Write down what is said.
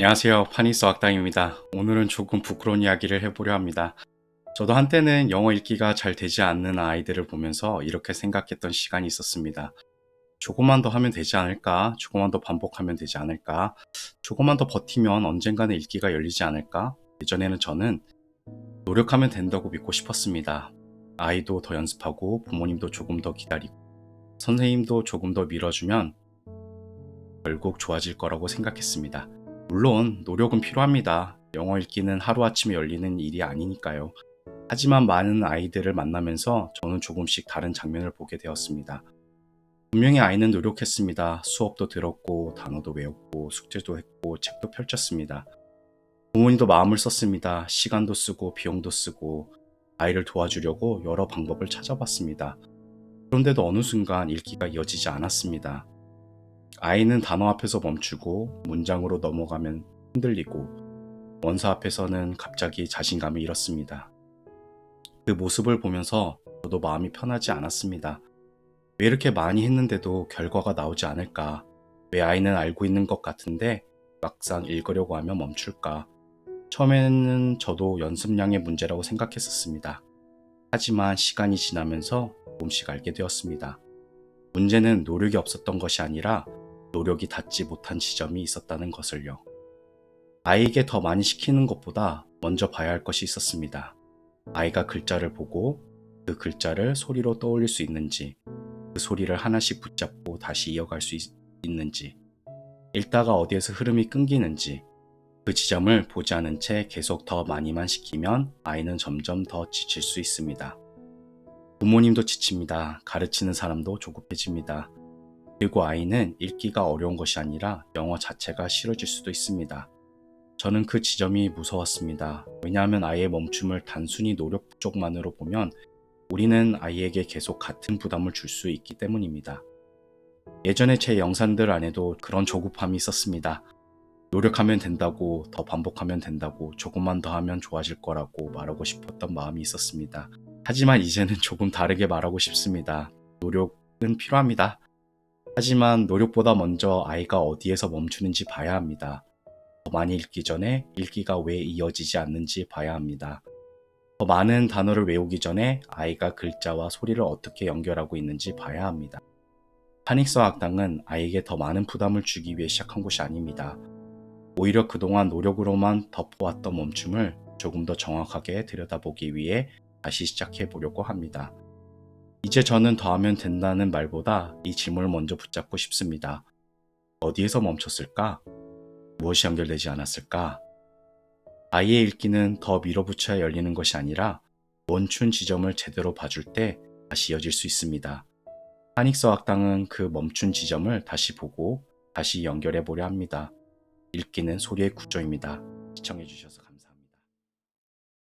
안녕하세요. 파니스 학당입니다. 오늘은 조금 부끄러운 이야기를 해보려 합니다. 저도 한때는 영어 읽기가 잘 되지 않는 아이들을 보면서 이렇게 생각했던 시간이 있었습니다. 조금만 더 하면 되지 않을까? 조금만 더 반복하면 되지 않을까? 조금만 더 버티면 언젠가는 읽기가 열리지 않을까? 예전에는 저는 노력하면 된다고 믿고 싶었습니다. 아이도 더 연습하고 부모님도 조금 더 기다리고 선생님도 조금 더 밀어주면 결국 좋아질 거라고 생각했습니다. 물론 노력은 필요합니다. 영어 읽기는 하루아침에 열리는 일이 아니니까요. 하지만 많은 아이들을 만나면서 저는 조금씩 다른 장면을 보게 되었습니다. 분명히 아이는 노력했습니다. 수업도 들었고 단어도 외웠고 숙제도 했고 책도 펼쳤습니다. 부모님도 마음을 썼습니다. 시간도 쓰고 비용도 쓰고 아이를 도와주려고 여러 방법을 찾아봤습니다. 그런데도 어느 순간 읽기가 이어지지 않았습니다. 아이는 단어 앞에서 멈추고 문장으로 넘어가면 흔들리고 원서 앞에서는 갑자기 자신감을 잃었습니다. 그 모습을 보면서 저도 마음이 편하지 않았습니다. 왜 이렇게 많이 했는데도 결과가 나오지 않을까? 왜 아이는 알고 있는 것 같은데 막상 읽으려고 하면 멈출까? 처음에는 저도 연습량의 문제라고 생각했었습니다. 하지만 시간이 지나면서 조금씩 알게 되었습니다. 문제는 노력이 없었던 것이 아니라 노력이 닿지 못한 지점이 있었다는 것을요. 아이에게 더 많이 시키는 것보다 먼저 봐야 할 것이 있었습니다. 아이가 글자를 보고 그 글자를 소리로 떠올릴 수 있는지, 그 소리를 하나씩 붙잡고 다시 이어갈 수 있는지, 읽다가 어디에서 흐름이 끊기는지, 그 지점을 보지 않은 채 계속 더 많이만 시키면 아이는 점점 더 지칠 수 있습니다. 부모님도 지칩니다. 가르치는 사람도 조급해집니다. 그리고 아이는 읽기가 어려운 것이 아니라 영어 자체가 싫어질 수도 있습니다. 저는 그 지점이 무서웠습니다. 왜냐하면 아이의 멈춤을 단순히 노력 부족만으로 보면 우리는 아이에게 계속 같은 부담을 줄 수 있기 때문입니다. 예전에 제 영상들 안에도 그런 조급함이 있었습니다. 노력하면 된다고, 더 반복하면 된다고, 조금만 더 하면 좋아질 거라고 말하고 싶었던 마음이 있었습니다. 하지만 이제는 조금 다르게 말하고 싶습니다. 노력은 필요합니다. 하지만 노력보다 먼저 아이가 어디에서 멈추는지 봐야 합니다. 더 많이 읽기 전에 읽기가 왜 이어지지 않는지 봐야 합니다. 더 많은 단어를 외우기 전에 아이가 글자와 소리를 어떻게 연결하고 있는지 봐야 합니다. 파닉스 학당은 아이에게 더 많은 부담을 주기 위해 시작한 곳이 아닙니다. 오히려 그동안 노력으로만 덮어왔던 멈춤을 조금 더 정확하게 들여다보기 위해 다시 시작해 보려고 합니다. 이제 저는 더 하면 된다는 말보다 이 질문을 먼저 붙잡고 싶습니다. 어디에서 멈췄을까? 무엇이 연결되지 않았을까? 아이의 읽기는 더 밀어붙여야 열리는 것이 아니라 멈춘 지점을 제대로 봐줄 때 다시 이어질 수 있습니다. 파닉스 학당은 그 멈춘 지점을 다시 보고 다시 연결해 보려 합니다. 읽기는 소리의 구조입니다. 시청해 주셔서 감사합니다.